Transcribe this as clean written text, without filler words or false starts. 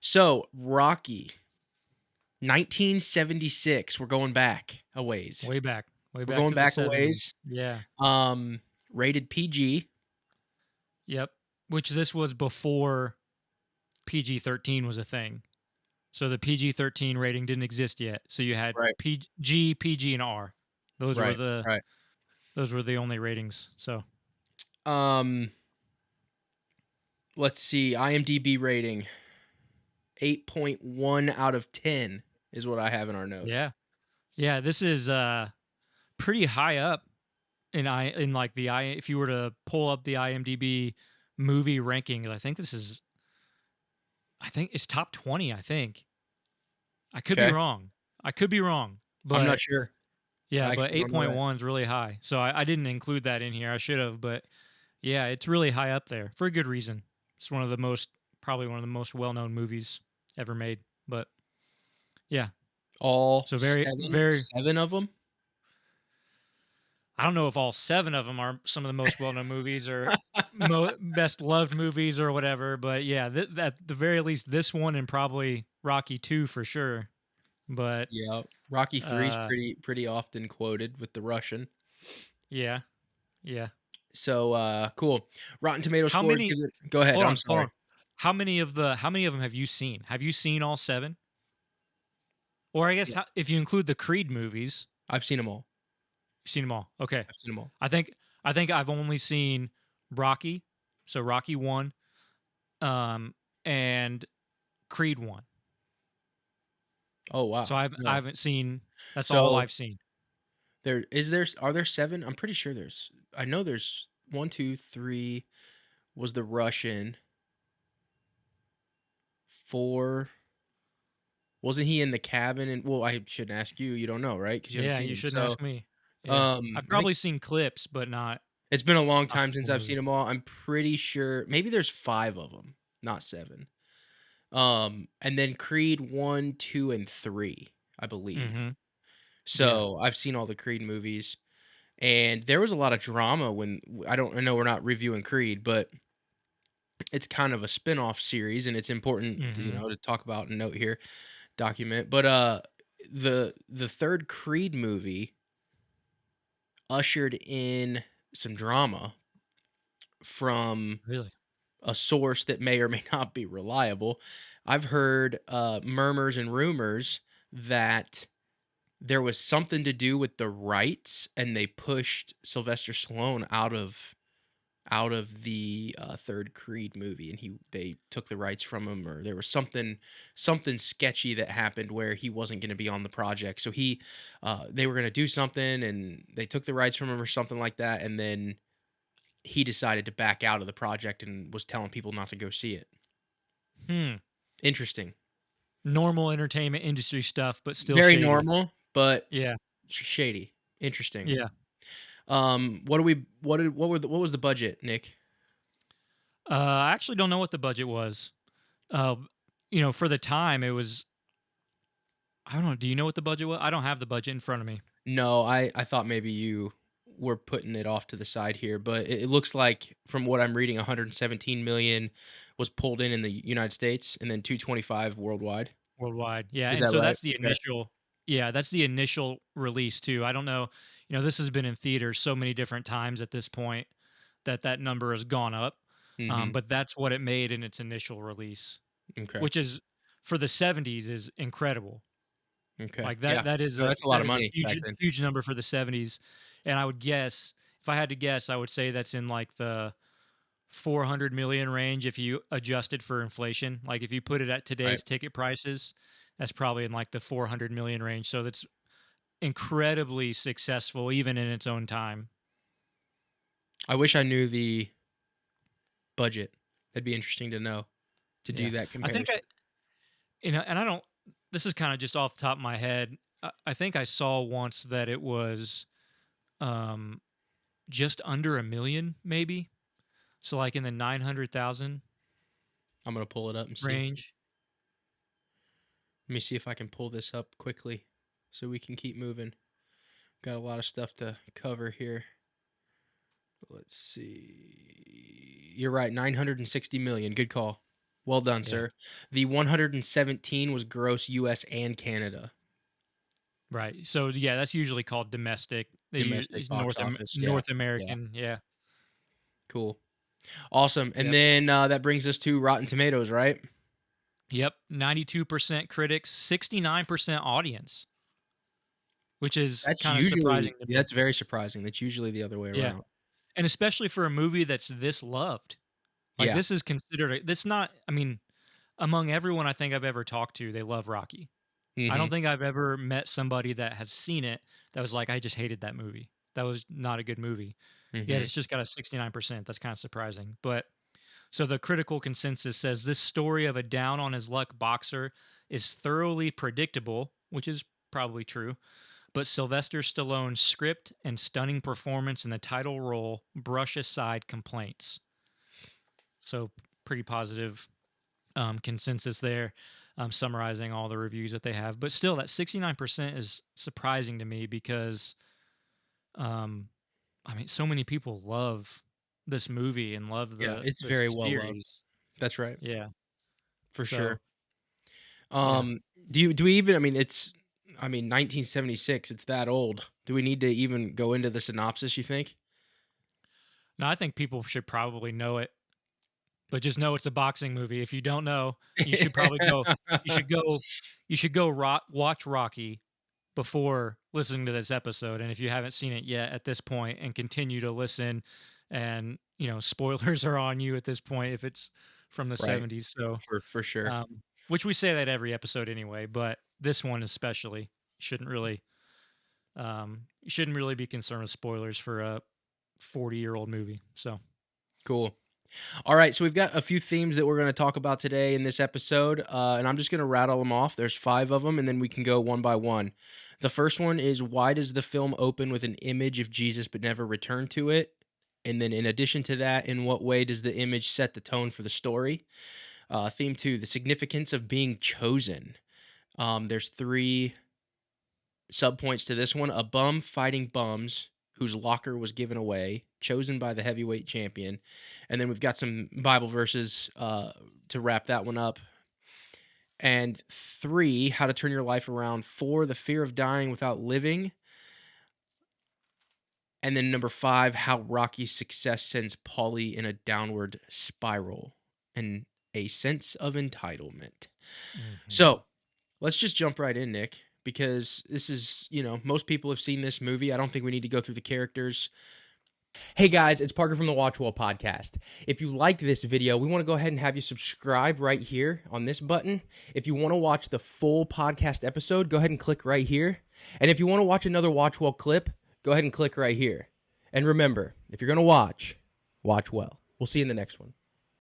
So, Rocky, 1976. We're going back a ways. Way back We're going to the back a 70s. ways. Yeah. Rated PG. Yep. Which this was before PG-13 was a thing. So the PG-13 rating didn't exist yet. So you had Right. PG, PG, and R. Those were Right. the Right. those were the only ratings. So Um, let's see. IMDb rating 8.1 out of 10 is what I have in our notes. yeah, yeah. This is pretty high up in like the I. If you were to pull up the IMDb movie rankings, I think it's top 20. I think I could be Okay. wrong. I could be wrong, I'm not but sure. yeah, I but actually don't know that. 8.1 is really high. So I didn't include that in here. I should have, but yeah, it's really high up there for a good reason. It's probably one of the most well-known movies ever made. But yeah, All so seven, very. seven of them. I don't know if all seven of them are some of the most well-known movies or best loved movies or whatever, but yeah, at the very least, this one and probably Rocky 2 for sure. But Yeah. Rocky 3 is uh, pretty often quoted with the Russian. yeah, yeah. So cool. Rotten Tomato How scores. many? Go ahead. I'm Hold sorry. on. How many of them have you seen? Have you seen all seven? Or I guess Yeah, if you include the Creed movies, I've seen them all. you've seen them all. Okay. I've seen them all. I think I've only seen Rocky, so Rocky 1, and Creed 1. Oh So wow. I No. haven't seen that's all So I've seen. there are there seven? I'm pretty sure there's. I know there's one, two, three. Was the Russian 4? Wasn't he in the cabin? And well, I shouldn't ask you. You don't know, right? Because you haven't Yeah, seen you him. shouldn't So ask me. Yeah. I've I think probably seen clips, but it's been a long not time the since full I've seen movie. them all. I'm pretty sure maybe there's 5 of them, not 7. And then Creed 1, 2, and 3, I believe. Mhm. Yeah. So, I've seen all the Creed movies, and there was a lot of drama I know we're not reviewing Creed, but it's kind of a spin-off series, and it's important to, Mhm. to talk about and note here, document. But, the 3rd Creed movie ushered in some drama from Really? a source that may or may not be reliable. I've heard murmurs and rumors that there was something to do with the rights, and they pushed Sylvester Stallone out of the 3rd Creed movie, and they took the rights from him, or there was something sketchy that happened where he wasn't going to be on the project. So they were going to do something, and they took the rights from him or something like that, and then he decided to back out of the project and was telling people not to go see it. Hmm. Interesting. Normal entertainment industry stuff, but still Very shady. normal, but Yeah. shady. Interesting. Yeah. What do we what was the budget, Nick? I actually don't know what the budget was. Uh, for the time it was I don't know, do you know what the budget was? I don't have the budget in front of me. No, I thought maybe you were putting it off to the side here, but it looks like from what I'm reading 117 million was pulled in the United States and then 225 worldwide. Worldwide. Yeah, Is and that so right? Okay. that's the initial release too. I don't know, this has been in theaters so many different times at this point that number has gone up. Mhm. But that's what it made in its initial release, Okay. which is for the 70s is incredible. Okay. Like Yeah. that is No, a that's a lot of money huge back then. huge number for the 70s. And I would guess if I had to guess, I would say that's in like the 400 million range if you adjust it for inflation. Like if you put it at Right. today's ticket prices, that's probably in like the 400 million range. So that's incredibly successful even in its own time. I wish I knew the budget. That'd be interesting to know, to do Yeah. that I think comparison. and I don't, this is kind of just off the top of my head. I think I saw once that it was um, just under a million, maybe. So like in the 900,000 I'm gonna pull it up and see. range. Let me see if I can pull this up quickly so we can keep moving. Got a lot of stuff to cover here. Let's see. You're right, 960 million. Good call. Well done, Yeah. sir. The 117 was gross US and Canada. Right. So yeah, that's usually called domestic. They Domestic usually box office. Yeah. North Yeah. American. Yeah. Cool. Awesome. And Yep. then that brings us to Rotten Tomatoes, right? Yep. 92% critics, 69% audience, which is That's kind of surprising usually to me. that's very surprising. That's usually the other way Yeah. around. And especially for a movie that's this loved. Like Yeah. this is considered this not I mean, among everyone I think I've ever talked to, they love Rocky. I don't Mhm. think I've ever met somebody that has seen it that was like, I just hated that movie. That was not a good movie. Yet Mhm. it's just got a 69%. That's kind of surprising. But so the critical consensus says this story of a down on his luck boxer is thoroughly predictable, which is probably true. But Sylvester Stallone's script and stunning performance in the title role brush aside complaints. So pretty positive consensus there, summarizing all the reviews that they have. But still, that 69% is surprising to me because, um, I mean, so many people love this movie and love Yeah, it's the very well loved. series. That's right. Yeah. For So sure. yeah. Do we even, I mean, it's, I mean, 1976, it's that old. Do we need to even go into the synopsis, you think? Now I think people should probably know it, but just know it's a boxing movie. If you don't know, you should probably go. You should go. You should go watch Rocky before listening to this episode. And if you haven't seen it yet at this point and continue to listen, and spoilers are on you at this point if it's from the Right. 70s. So, For sure. which we say that every episode anyway, but this one especially you shouldn't really be concerned with spoilers for a 40-year-old movie. So, Cool. All right, so we've got a few themes that we're going to talk about today in this episode, and I'm just going to rattle them off. There's 5 of them, and then we can go one by one. The first one is, why does the film open with an image of Jesus but never return to it? And then in addition to that, in what way does the image set the tone for the story? Theme 2, the significance of being chosen. There's 3 subpoints to this one: a bum fighting bums whose locker was given away, chosen by the heavyweight champion. And then we've got some Bible verses to wrap that one up. And 3, how to turn your life around. 4, the fear of dying without living. And then number 5, how Rocky's success sends Paulie in a downward spiral and a sense of entitlement. mhm. So let's just jump right in, Nick, because this is, most people have seen this movie. I don't think we need to go through the characters. Hey guys, it's Parker from the WatchWell Podcast. If you like this video, we want to go ahead and have you subscribe right here on this button. If you want to watch the full podcast episode, go ahead and click right here. And if you want to watch another WatchWell clip, go ahead and click right here. And remember, if you're going to watch well. We'll see you in the next one.